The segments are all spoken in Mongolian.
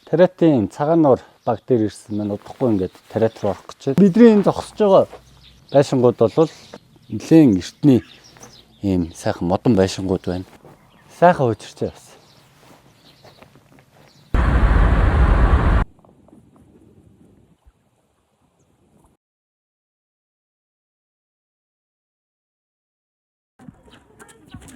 Тариатын цагаан нуур баг дээр ирсэн маань удахгүй ингээд тариат руу орох гэж байна. Бидний энэ зогсож байгаа байшингууд бол нэлээд эртний ийм сайхан модон байшингууд байна. Сайхан учирчээ бас.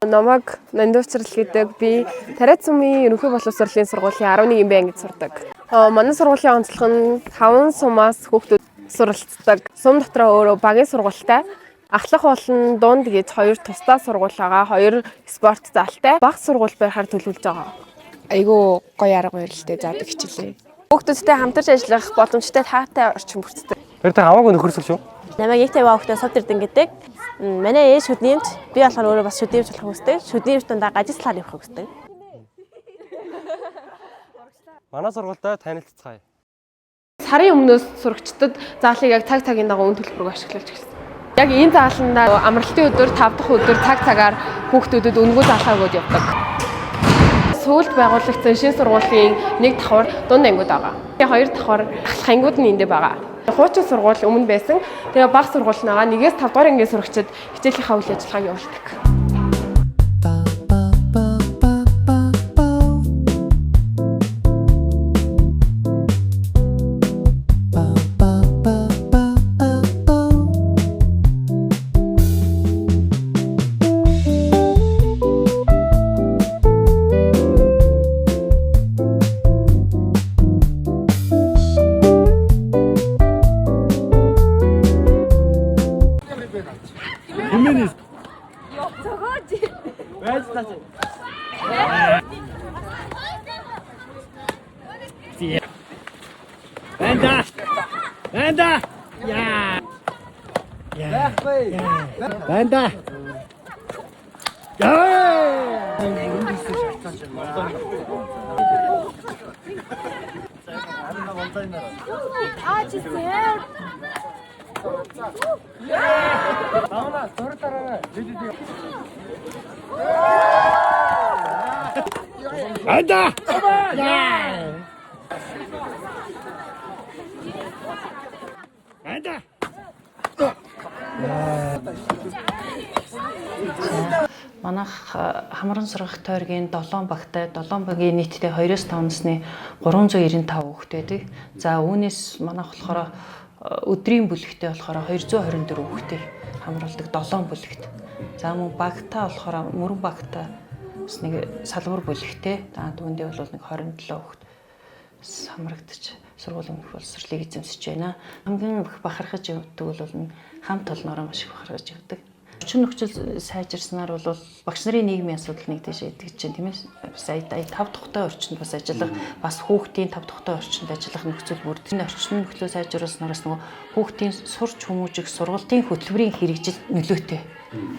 Намайг Нандуучрал гэдэг би Тариат сумын ерөнхий боловсролын сургуулийн 11 байнгид сурдаг. Манай сургуулийн онцлог нь 5 сумаас хүүхдүүд суралцдаг. Сум дотроо өөрөө багийн сургуультай. Ахлах болон дунд гэж 2 тусдаа сургууль байгаа. 2 спорт залтай. Бага сургууль байхаар төлөвлөж байгаа. Айгуу гоё арга барил л дээ заадаг хичээлээ. Хүүхдүүдтэй хамтарч ажиллах боломжтой таатай орчин бүрддэг. Тэр та хамаагүй нөхөрсөл шүү. Намайг Ягтай Баахтай Сов Эрдэнэ гэдэг. Манай ээж шүдниймч, би болохоор өөрөө бас шүдниймч болох хүсдэг. Шүдниймч дундаа гажислаар явах хүсдэг. Манай сургуультай танилццгаая. Сарын өмнөөс сурагчдад заалыг яг цаг цагийн дагуу үн төлбөрөөр ашиглаж эхэлсэн. Яг энэ зааландаа амралтын өдөр 5 дахь өдөр цаг цагаар хүүхдүүдэд үнэгүй заалхаагууд явдаг. Сүүлд байгуулагдсан шинэ сургуулийн 1 давхар дунд ангиуд байгаа. 2 давхар ахлах ангиуд нь эндээ байгаа. Хуучин сургууль өмнө байсан. Тэгээ бага сургууль нагаа 1-ээс 5 дугаар ангийн сурагчид хичээлийнхаа үйл ажиллагааг явуулдаг. Манайх хамран сургах тойргийн 7 багтай 7 багийн нийтдээ 2-5 насны 395 хүүхэд байдаг. За үүнээс манайх болохоор өдрийн бүлэгтээ болохоор 224 хүүхдийг хамруулдаг 7 бүлэгт. За мөн багтаа болохоор мөрөн багтаа бас нэг салбар бүлэгтэй. Түүндээ бол нэг 27 хүүхэд хамрагдаж сургуулийн боловсролыг эзэмсэж байна. Хамгийн их бахархаж явдаг бол хамт олноороо маш их бахархаж явдаг. Орчин нөхцөл сайжирснаар бол багш нарын нийгмийн асуудал нэг дэше идэгдэж байна тийм ээ. Бас 5 тухтай орчинд бас ажиллах, бас хүүхдийн 5 тухтай орчинд ажиллах нөхцөл бүрдэж. Энэ орчин нөхцөл сайжруулснараас нөгөө хүүхдийн сурч хүмүүжих сургалтын хөтөлбөрийн хэрэгжил нөлөөтэй.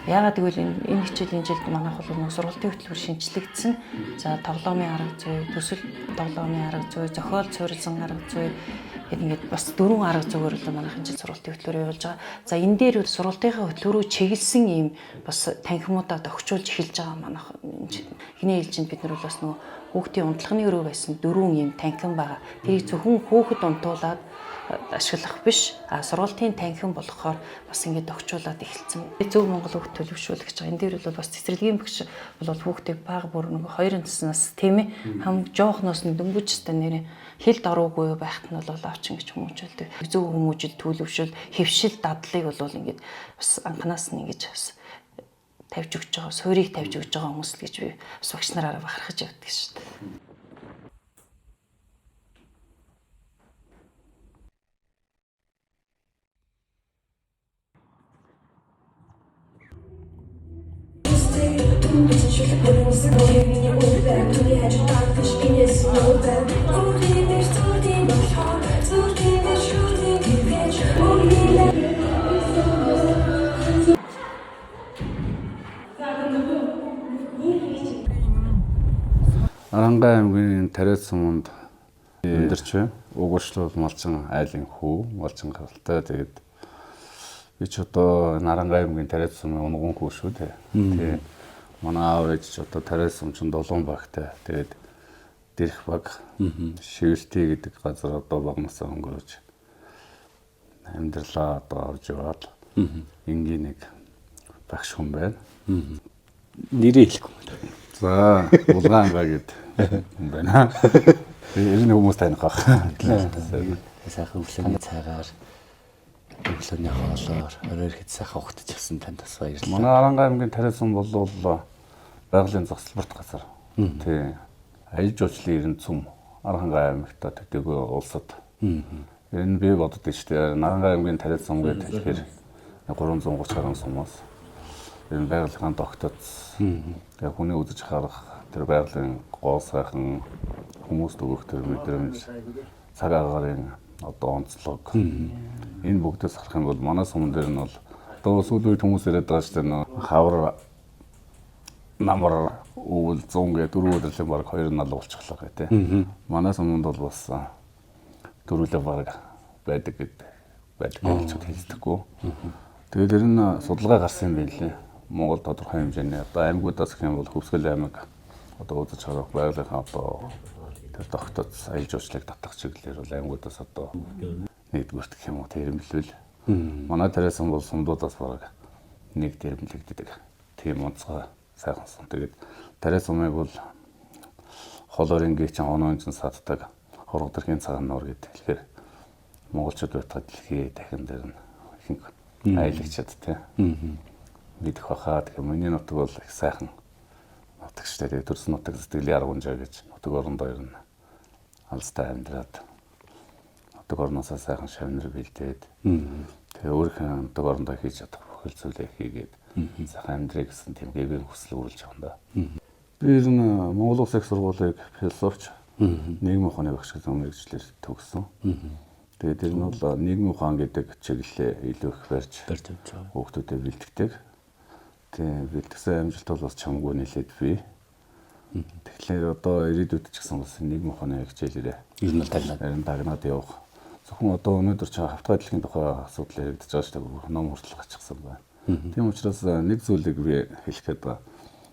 Яагаад гэвэл энэ хичээлийн жилд манайх бол нөгөө сургалтын хөтөлбөр шинжлэгдсэн. За тоглоомын арга зүй, төсөл тоглоомын арга зүй, зохиол цорилсан арга зүй ингээд бас 4 арга зүйгээр л манайх энэ жил сургалтын хөтөлбөр явуулж байгаа. За энэ дээр сургалтынхаа хөтөлбөрөөр чиглэсэн ийм бас танхимуудаа тохижуулж эхэлж байгаа манайх эхний ээлжинд бид нар бол бас нөгөө хүүхдийн унтлагын өрөө байсан 4 ийм танхим байгаа. Тэрийг зөвхөн хүүхэд унтуулад ашиглах биш, сургалтын танхим болохоор бас ингээд тохижуулаад эхэлсэн. Зөв Монгол хүүхд төлөвшүүлэгч байгаа. Энэ дээр бол бас цэцэрлэгийн багш бол хүүхдийг бага бүр нөгөө 2 наснаас тийм ээ хам жоохноос нь дөнгөж та нэрээ хэлд ороогүй байхад нь бол авчин гэж хүмүүжүүлдэг. Зөв хүмүүжил төлөвшөл, хэвшил дадлыг бол ингээд бас анханаас нь ингэж бас тавьж өгч байгаа, суурийг тавьж өгч байгаа хүмүүс л гэж би бас багш нараараа бахархаж явдаг шүү дээ. Арангаа аймгийн Тариат суманд амьдарч байна. Угуучлал малчин айлын хүү, малчин гаралтай. Тэгээд би ч одоо Арангаа аймгийн Тариат сумын унган хүү шүү дээ. Тэгээд манай аав ээж ч одоо Тариат сум чинь 7 багтай. Тэгээд дэрх баг шивэртэй гэдэг газар одоо багнасаа өнгөрөөж амьдралаа одоо авч яваад энгийн нэг багш хүн байна. Нэрээ хэлэхгүй. За Улгаангаа гэдэг хүн байна. Тэр нэг хүмүүс таних баг. Сайхан өглөөний цагаар өглөөний хоолоор оройр хэд сайхан ухтаж авсан танд бас баярлалаа. Манай Аранга аймгийн Тариасан бол байгалийн зогсолборт газар. Тий. Аяж жуулчлалын ерэн цум Аранга аймагта төдийгүй улсад. Энэ би боддог шүү дээ. Аранга аймгийн Тариасан гэдэг тэгэхээр 330 гаруй сумаас энэ байгалийн тогтоц. Тэгээ хүний үзэж харах тэр байгалийн гол сайхан хүмүүст өгөх тэр мэдрэмж цаг агарын одоо онцлог энэ бүгдээс харах юм бол манай сум дээр нь бол одоо сүүлийн үед хүмүүс яриад байгаа шүү дээ. Хавар намар өвөл 100 гэдэг 4 өдрлийн баг 2 нал уулчихлаа гэх тээ. Манай сумд бол бас дөрвөлээ баг байдаг гэж хэлдэггүй. Тэгээд тэр нь судалгаа гарсан юм билээ. Монгол тодорхой хэмжээний одоо аймагудаас гэх юм бол Хөвсгөл аймаг одоо үзэж харах байгалийн одоо тэр тогтоц аялал жуулчлалыг татах чиглэлээр бол аймагудаас одоо нэгдүгürt гэх юм уу тэрэмлэл. Манай Тариасан бол сумдуудаас бараг нэг тэрэмлэгддэг. Тийм онцгой сайхан сум. Тэгээд Тариасан сумыг бол холорын гээчин оноон чин саддаг хоргодорхийн цагаан нуур гэдэг. Тэгэхээр монголчууд байтугай дэлхий дахин дээр нь ихэнх аялагчид тийм мэдэх баха. Тэгэхээр миний нутаг бол их сайхан нутаг шүү дээ. Төрсөн нутаг сэтгэлийн арга унжаа гэж нутаг орондоо ер нь алстай амьдраад нутаг орноосоо сайхан шавнар бэлдээд тэгээ өөрийнхөө нутаг орондоо хийж чадах бүхэл зүйлээ хийгээд сайхан амьдрэх гэсэн тийм гэвийн хүсэл үүрэлж байгаа юм да. Би ер нь Монгол Улсын их сургуулийг философч нийгмийн ухааны багш гэсэн мэргэжлэр төгссөн. Тэгээд тэр нь бол нийгмийн ухаан гэдэг чиглэлээ илүү их барьж явж байгаа. Хүүхдүүдэд бэлтгэдэг. Тийм бэлтгэсэн амжилт бол бас чамгүй нэлээд бий. Тэгэхээр одоо ирээдүйд ч гэсэн бас нийгмийн ухааны хичээлээрээ ер нь дагнаад явах. Зөвхөн одоо өнөөдөр ч хавтгай дэлхийн тухай асуудал яригдж байгаа шүү дээ. Ном хүртэл гачсан байна. Тийм учраас нэг зүйлийг би хэлэх гээд байна.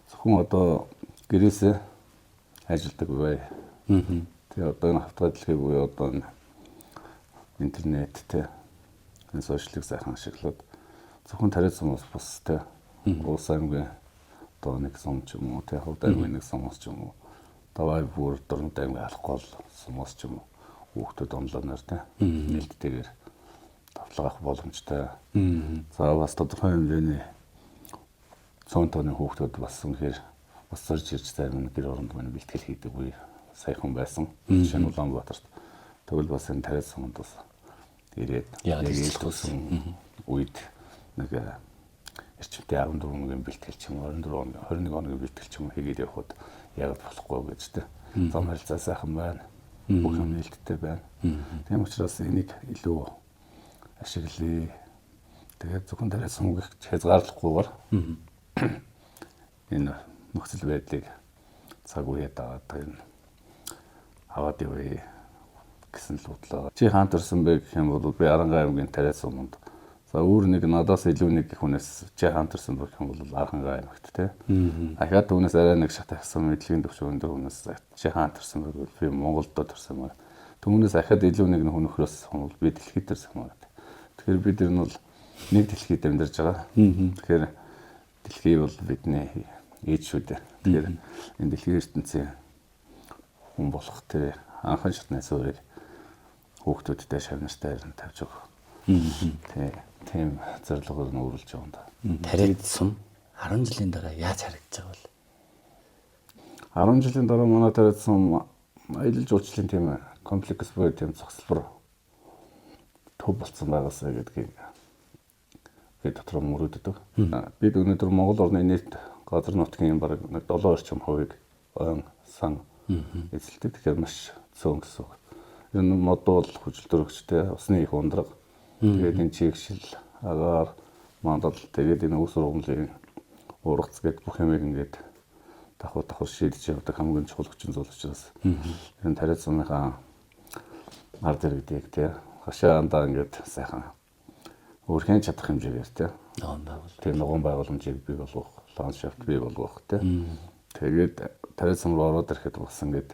Зөвхөн одоо гэрээсээ ажилдаг бай. Тэгээ одоо энэ хавтгай дэлхий буюу одоо интернет те энэ сошиалыг сайхан ашиглаад зөвхөн Тариасан сумаас бус те улс аймгийн одоо нэг сум ч юм уу те хувьд аймгийн нэг сумаас ч юм уу давай бүр дөрөнд аймгийн алхгол сумаас ч юм уу хүүхдүүд онлайнаар те нээлттэйгээр давтлага авах боломжтой. За бас тодорхой хэмжээний цөөн тооны хүүхдүүд бас үнэхээр бас зорж ирж зарим нэг гэр оронд мань бэлтгэл хийдэг үе саяхан байсан. Жишээ нь Улаанбаатарт тэгвэл бас энэ Тариасан сумд бас ирээд ялгсан үед нэг эрчимтэй 14 өдрийн бэлтгэл ч юм уу 21 өдрийн бэлтгэл ч юм уу хийгээд явхад яг болохгүй гэж тэ. Зам харилцаа сайхан байна. Бүх юм нээлттэй байна. Тийм учраас энийг илүү ашиглая. Тэгээд зөвхөн Тариасан сумыг хязгаарлахгүйгээр энэ нөхцөл байдлыг цаг үеэд аваад энэ аваад явъя гэсэн л бодлоо. Чи хаан төрсөн бэ гэх юм бол би Аранга аймгийн Тариасан сумд. За өөр нэг надаас илүү нэг хүнээс чи хаан төрсөн бэ гэх юм бол Аранга аймагт те. Ахаад түүнээс арай нэг шат авсан мэдлэгийн төвч өндөр хүнээс чи хаан төрсөн бэ гэвэл би Монголд төрсөн байна. Түүнээс ахаад илүү нэг хүн нөхрөөс бол би дэлхийд төрсөн байна. Тэгэхээр бид нар нь бол нэг дэлхийд амьдарч байгаа. Тэгэхээр дэлхий бол бидний ээж шүү дээ. Тэгэхээр энэ дэлхийн ертөнцийн хүн болох тэр анхан шатны суурийг хүүхдүүдтэй шавнартай харин тавьж өгөх. Тийм зорилгоор нь өөрлөж байгаа юм да. Тариасан 10 жилийн дараа яаж харагдаж байгаа вэ? 10 жилийн дараа манай Тариасан аялал жуулчлалын тийм комплекс буюу тийм цогцлбор төв болсон байгаасаа гэдгийг дотроо мөрөөддөг. Бид өнөөдөр Монгол орны нийт газар нутгийн бараг 7 орчим хувийг ойн сан эзэлдэг. Тэгэхээр маш цөөн гэсэн үг. Энэ мод бол хүчилтөрөгчтэй усны их ундраг. Тэгээд энэ чигшил, агаар, мандал тэгээд энэ ус ургамлын ургац гэдэг бүх юмыг ингээд давхар шийдэж явдаг хамгийн чухал хүчин зүйл учраас энэ Тариасан сумынхаа ард иргэдэг тий хашаандаа ингээд сайхан өөрхийн чадах хэмжээгээр тий ногоон байгууламжийг бий болгох, ландшафт бий болгох тий тэгээд Тариасан руу ороод ирэхэд бас ингээд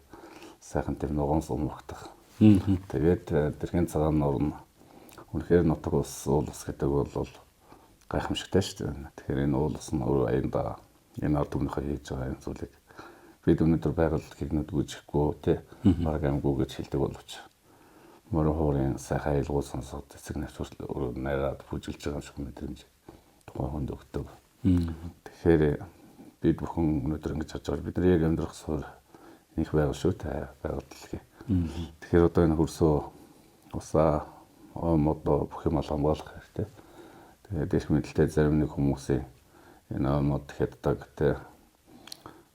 сайхан тийм нуган сум багтах. Тэгээд тэрхийн цагаан нуур нь үнэхээр нутаг ус уул ус гэдэг бол гайхамшигтай шүү дээ. Тэгэхээр энэ уул ус нь өөр аяндаа энэ ард түмнийхээ хийж байгаа энэ зүйлийг бид өнөөдөр байгаль гэгнүүд гүйчихгүй тий баг амгүй гэж хэлдэг боловч мөрөн хуурын сайхан айлгуул сонсоод эцэг навчрал найраад бүжиглж байгаа юм шиг мэдрэмж тухайн хүнд өгдөг. Тэгэхээр бид бүхэн өнөөдөр ингэж харж байгаа бид нар яг амьдрах суурь их байгаль шүү дээ байгаль дэлхий. Тэгэхээр одоо энэ хөрсөө усаа модо бүх юм хамгаалах хэрэгтэй. Тэгээд их мэдлэлтэй зарим нэг хүмүүсийн энэ мод хятадаг тий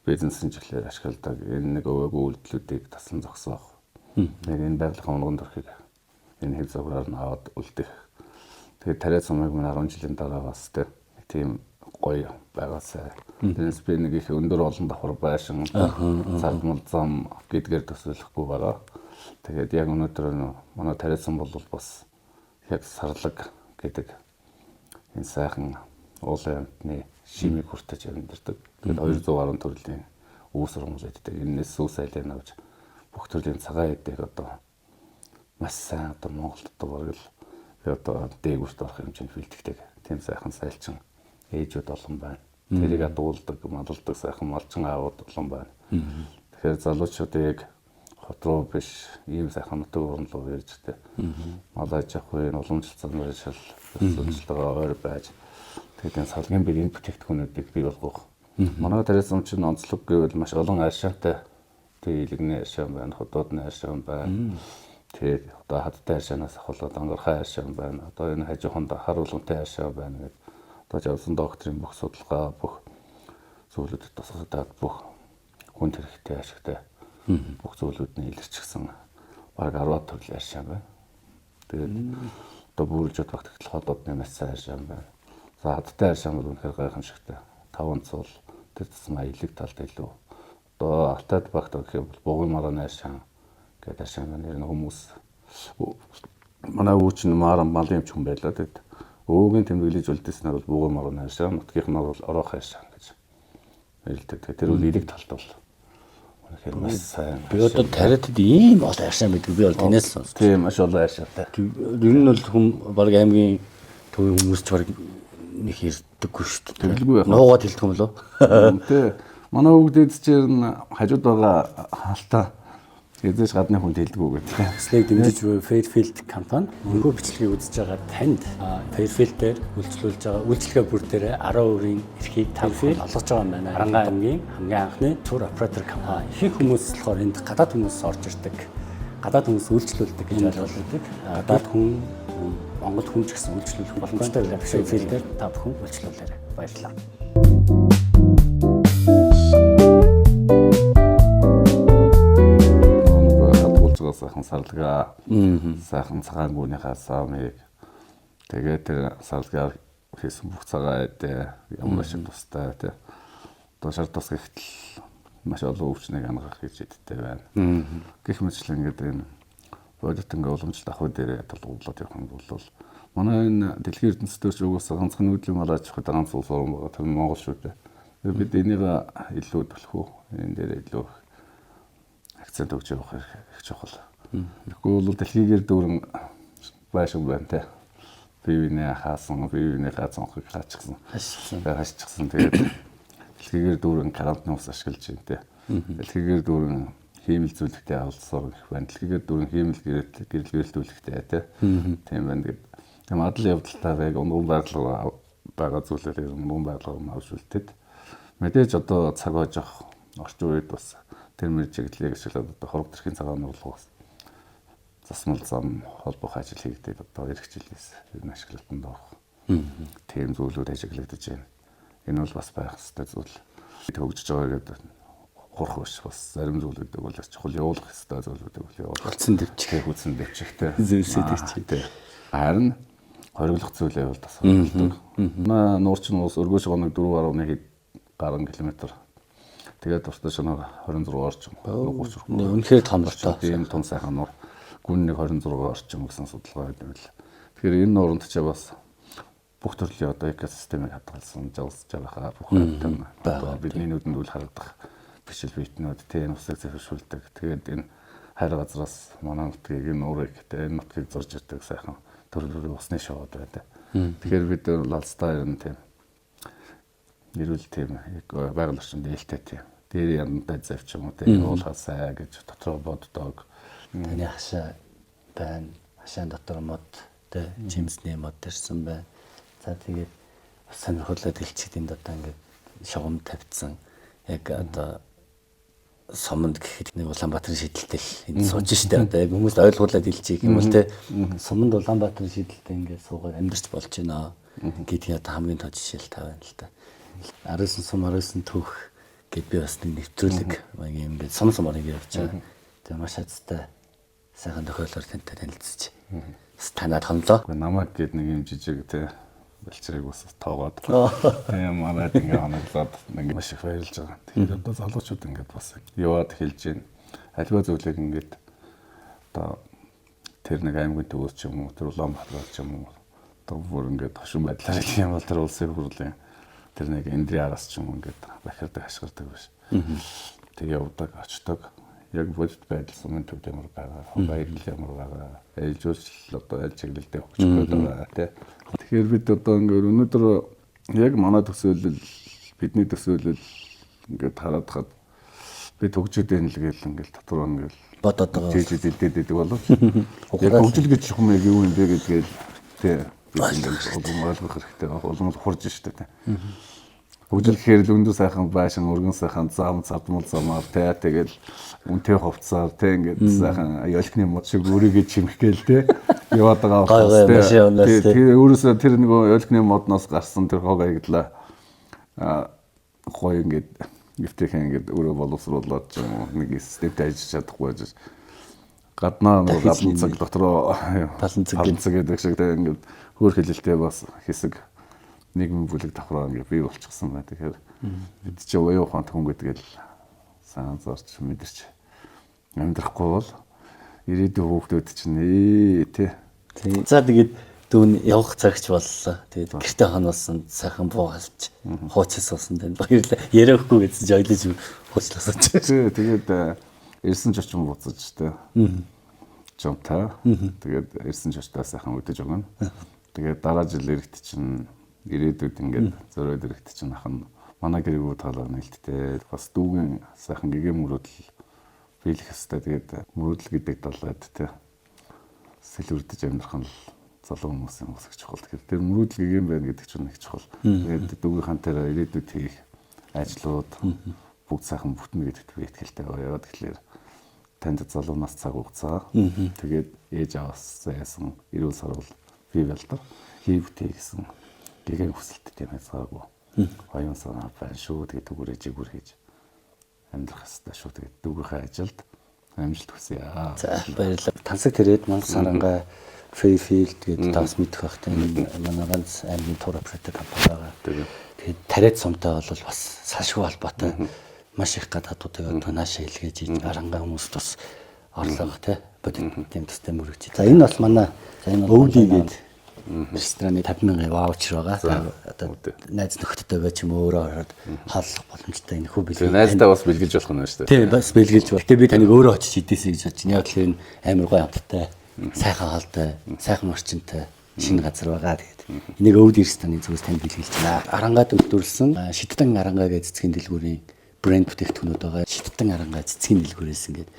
бизнесийн чиглэлээр ашигладаг энэ нэг өвөг үйлдэлүүдийг тасан зогсоох. Яг энэ байгалийн унган дөрхийг энэ хэв загвараар нь аваад үлдэх. Тэгээд тариа сумыг мань 10 жилийн дараа бас тийм гоё байгаасай. Тэрнээс би нэг их өндөр олон давхар байшин цалмал зам гэдгээр төсөөлөхгүй байгаа. Тэгээд яг өнөөдөр манай тариа сум бол бас яг сарлаг гэдэг энэ сайхан уулын амтны шимийг хүртэж амьдардаг. Тэгээд 200 гаруй төрлийн үүс сургамж байдаг. Энэс сүс айлын авч бүх төрлийн цагаан эдэг одоо маш сайн одоо Монголд одоо одоо дээгүүрт орох хэмжээнд бэлтгэдэг. Тийм сайхан сайлчин ээжүүд олон байна. Тэрийг адуулдаг, малддаг сайхан малчин аавууд олон байна. Тэгэхээр залуучуудыг хот руу биш ийм сайхан нутаг орнолоо ирж тэ. Малаж авах үеийн уламжлалцсан шал зөвлөлтөөр ойр байж тэгээд салгийн бэлгийн бүтээгдэхүүнүүдийг бий болгох. Манай тариа сум чинь онцлог гэвэл маш олон аршаантай илэгний аршаан байна, хотоодны аршаан байна. Тэгээд одоо хаттай аршаанаас ахвал онгорхой аршаан байна. Одоо энэ хажууханд харуулмтай аршаан байна гэдэг. Одоо жавсан докторийн бүх судалгаа, бүх зүйлүүдэд тусгагдаад бүх хүн хэрэгтэй ашигтай бүх зүйлүүдний илэрчсэн бараг 10 төрлийн аршаан байна. Тэгээд одоо бүрэлдэхүүн багтгал хотоодны маш сайн аршаан байна. За хаттай аршаан бол үнэхээр гайхамшигтай. 5 цул тэр тусмаа илэг талд илүү. Одоо алтад багт гэх юм бол бугын маргааны аршаан гэдэг аршаан нэр нь хүмүүс манай өвч нь малын юм ч хүн байлаа тэгэд өвөгийн тэмдэглэж үлдээснээр бол бугын маргааны аршаан нутгийнх нь бол ороохон аршаан гэж хэлдэг. Тэр бол илэг талд бол үнэхээр маш сайн. Би одоо тариатад ийм олон аршаан мэдгүй би бол танаас сонс. Тийм маш олон аршаантай. Ер нь бол хүм баг аймгийн төвийн хүмүүс ч баг нэг ирдэггүй шүү дээ. Тэгэлгүй яах вэ? Нуугаад хэлдэг юм лөө. Тэ. Манай хүүхдүүд чинь хажууд байгаа хаалтаа эзэж гадны хүнд хэлдэггүй гэдэг. Слэйг дэмжиж буй Fairfield компани мөнгө бичлэгийг үзэж байгаа танд Fairfield дээр үйлчлүүлж байгаа үйлчлэгээ бүр дээр 10% эрхийг тавьж олгож байгаа юм байна. Арангаа аймгийн хамгийн анхны тур оператор компани. Их хүмүүс болохоор энд гадаад хүмүүс орж ирдэг. Гадаад хүмүүс үйлчлүүлдэг гэж ойлгуулдаг. Гадаад хүн Монгол хүн ч гэсэн үйлчлүүлэх боломжтой байх. Fairfield дээр та бүхэн үйлчлүүлээрэй. Баярлалаа. Сайхан сарлагаа сайхан цагаан гүнийхээ саамыг тэгээд тэр сарлагаар хийсэн бүх цагаан эдээ ямар шиг тустай тий. Одоо шар тус гэхтэл маш олон өвчнийг хангах гэж идтэй байна. Гэх мэтлэн ингээд энэ бодит ингээ уламжлалт авах дээрээ тулгуурлаад явах юм бол манай энэ дэлхийн ертөнцийн ч угаасаа ганцхан нүүдлийн мараач хад ганц улс орн байгаа. Тэр нь Монгол шүү дээ. Бид энийг илүү төлөх үү? Энэ дээр илүү акцент өгч явах их чухал. Тэгэхгүй бол дэлхийгээр дүүрэн байшин байна те. Бивнээ хаасан, бивнээ хаацонхыг хаачихсан. Хашчихсан. Тэгээд дэлхийгээр дүүрэн карантин ус ашиглаж байна те. Дэлхийгээр дүүрэн хиймэл зүйлэгтэй авалцсаар их байна. Дэлхийгээр дүүрэн хиймэл гэрэлтүүлэхтэй те. Тийм байна гэдэг. Тийм адал явдалтаа яг унган байрлал байгаа зүйлээр унган байрлал авч үлдээд мэдээж одоо цаг хожих орчин үед бас тэр чиглэлийг ашиглаад одоо хорог төрхийн цагаан нурлах засмал зам холбох ажил хийгдээд одоо эх жилээс энэ ашиглалтанд орох. Тийм зүйлүүд ажиглагдаж байна. Энэ бол бас байх ёстой зүйл. Төгжиж байгаа гэдэг хурх биш бас зарим зүйлүүдийг бол чухал явуулах ёстой зүйлүүдийг бол явуулах. Хүлцэн дэвчих. Хүлцэн дэвчихтэй. Зүйлсээ дэвчихтэй. Харин хориглох зүйлээ бол бас хориглодог. Манай нуурчин ус өргөж байгаа нэг 4.1 гаруй километр. Тэгээд тусдаа шинэ 26 орчим 30. Үнэхээр том л тоо. Тийм том сайхан нуур. Гүн нэг 26 орчим гэсэн судалгаа байдаг л. Тэгэхээр энэ нууранд ч бас бүх төрлийн одоо экосистемийг хадгалсан жавс жавхаа бүх хэвтэн одоо бидний нүдэнд үл харагдах бишил битнүүд энэ усыг зөвшөөрүүлдэг. Тэгээд энэ хайр газраас манай нутгийг энэ урыг энэ нутгийг зурж ирдэг сайхан төрөлөөр усны шоуд байдаг. Тэгэхээр бид лалстаа юм тийм нэрүүл тийм байгаль орчинд ээлтэй тийм дээр янтай завч юм уу тийм уулхасаа гэж дотроо боддог. Таны хашаа байна. Хашаан дотор мод тэ жимсний мод ирсэн байна. За тэгээд сонирхолтой дэлчигэдэнд одоо ингээд шугам тавьсан. Яг одоо суманд гэхэд нэг Улаанбаатарын шидэлтэл энд сууж штэ одоо яг хүмүүс ойлгуулад илжих юм бол те суманд Улаанбаатарын шидэлтэй ингээд суугаад амьдарч болж байна гэдгийг одоо хамгийн тод жишээл тавина л та. 19 сум 19 төх гэд би бас нэг нэвтрүүлэг юм ингээд сум сумаар ингэ явж байгаа. Тэгээ маш азтай сайхан тохиолоор тантай танилцж танаад хонлоо. Намайг гээд нэг юм жижиг те балчрыг бас тоогоод тийм манайд ингээ ханаглаад ингээ маш их баярлж байгаа. Тэгэхээр одоо залуучууд ингээд бас яваад хэлж гин альва зүйлийг ингээд одоо тэр нэг аймгийн төвөөс ч юм уу тэр Улаанбаатар ч юм уу одоо бүр ингээд хошин байдлаар хэлэх юм бол тэр улсын хурлын тэр нэг эндриараас ч юм ингээд бахирдаг ашигладаг биш. Тэгээ явдаг очдог яг бодит байдал сумын төвд ямар байгаа, баярлал ямар байгаа, ээлжүүлэл одоо аль чиглэлдээ хөгжих байгаа тий. Тэгэхээр бид одоо ингээд өнөөдөр яг манай төсөөлөл бидний төсөөлөл ингээд хараад хад бид хөгжөөд байна л гээл ингээд дотор ингээд бодоод байгаа. Жижигдээд болов. Яг хөгжил гэж юм яг юу юм бэ гэдгээл тий. Ойлгох хэрэгтэй. Олон хурж штэ тий. Хөгжил гэхээр л өндөр сайхан байшин, өргөн сайхан зам, цадмал замаар тий тэгэл үнтэй хувцаар тий ингээд сайхан ёлхны мод шиг өөрийгөө чимэх гээл тий яваад байгаа болохоос тий. Тэр өөрөөсөө тэр нэг ёлхны модноос гарсан тэр хог аяглаа гоё ингээд гифтэхэн ингээд өөрөө боловсруулаад ч юм уу нэг системтэй ажиллаж чадахгүй байж гаднаа нэг гадны цаг дотроо талан цаг гэдэг шиг тий ингээд хөөр хэлэлтэй бас хэсэг нийгмийн бүлэг давхраа ингээ бий болчихсон байна. Тэгэхээр бид чи уяа ухаант хүн гэдгээл сайн зорч мэдэрч амьдрахгүй бол ирээдүйн хүүхдүүд чинь тий. За тэгээд дүүн явах цагч боллоо. Тэгээд гэрте хануулсан сайхан буугалж хууцс болсон тань баярлаа. Ярихгүй гэсэн чи ойлж хуучласан чи. Тэгээд ирсэн ч очим буцаж тий. Жомта. Тэгээд ирсэн ч очтаа сайхан өдөж өгнө. Тэгээд дараа жил иргэд чинь ирээдүйд ингээд зөрөөд ирэхт чинь ахын манай гэрээ талаар нээлттэй бас дүүгийн сайхан гэгэм мөрөдөл биелэх хэвээр тэгээд мөрөдөл гэдэг далайд тий сэлвэрдэж амьдрах нь залуу хүмүүсийн усгч чухал. Тэгэхээр тэр мөрөдөл гэгэм байна гэдэг чинь их чухал. Тэгээд дүүгийнхэн тэр ирээдүйд хийх ажлууд бүгд сайхан бүтнэ гэдэгт би итгэлтэй байгаа. Яагаад гэвэл танд залуунаас цаг хугацаа тэгээд ээж аваас яасан эрүүл сарвал бий болдог хийвтэй гэсэн гэгээ хүсэлттэй юм цаагүй. Оюун санаа байна шүү. Тэгээд дүгээрээ жигүр хийж амьдрах хэвээр шүү. Тэгээд дүүгийнхээ ажилд амжилт хүсье. За баярлалаа. Тансаг тэрээд Монгол Сарангай Фейфилд гэдэг тас мэдэх байх тийм манай ганц аймгийн тур оператор компани байгаа. Тэгээд тариад сумтай бол бас салшгүй холбоотой маш их гадаадуудыг одоо наашаа илгээж ийж арангаа хүмүүст бас орлого тий бодит тийм төстэй мөрөгч. За энэ бас манай өвдий гэдэг рестораны 50,000 ваучер байгаа. Одоо найз нөхдөдтэй байж юм өөрөө ороод хааллах боломжтой энэ хүү бэлгэлж. Найздаа бас бэлгэлж болох нь шүү дээ. Тийм бас бэлгэлж байна. Гэтэ би таныг өөрөө очиж идээсэй гэж бодчих. Яг л энэ амар гоё амттай, сайхан хаалтай, сайхан орчинтай шинэ газар байгаа. Тэгээд энийг өвд рестораны зүгээс тань бэлгэлж байна. Арангаад өвдөрсөн шидтэн арангаа гэж цэцгийн дэлгүүрийн брэнд бүтээгдэхүүнүүд байгаа. Шидтэн арангаа цэцгийн дэлгүүрээс ингээд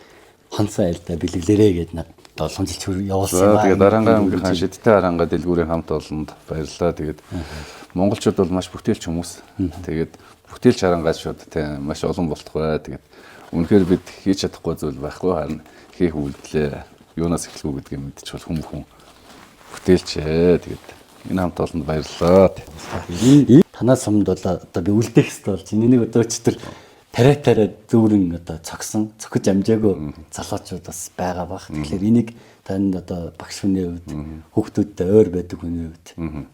хонцоо айлдаа бэлгэлээрээ гэдэг надад 7 жил явуулсан юм байна. Тэгээд Арангаа өнгөрийн шидтэн арангаа дэлгүүрийн хамт олонд баярлалаа. Тэгээд монголчууд бол маш бүтээлч хүмүүс. Тэгээд бүтээлч арангаа шууд тийм маш олон болтох бай. Тэгээд үнэхээр бид хийж чадахгүй зүйл байхгүй. Харин хийх үйлдэлээ юунаас эхлэх үү гэдгийг мэдчихвэл хүн бүтээлч ээ. Тэгээд энэ хамт олонд баярлалаа. Танаас сумд бол одоо би үлдээх хэрэгтэй болж энэ нэг өдөөчтөр тариа дүүрэн одоо цогсон цохиж амжаагүй залуучууд бас байгаа бах. Тэгэхээр энийг танд одоо багш хүний хувьд хүүхдүүдтэй ойр байдаг хүний хувьд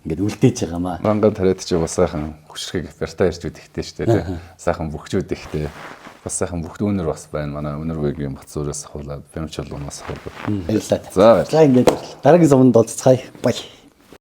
ингээд үлдээж байгаа маа. Манган тариад чи бас сайхан хөшрөхийг вертаа ирж үдэхтэй шүү дээ тий. Сайхан бөхчүүд ихтэй. Бас сайхан бөхд өнөр бас байна. Манай өнөрвэгийн Бацуурээс хавлаад Бямчалуунаас хавлаад. Баярлалаа. За ингээд дараагийн суманд уулзцгаая. Бай.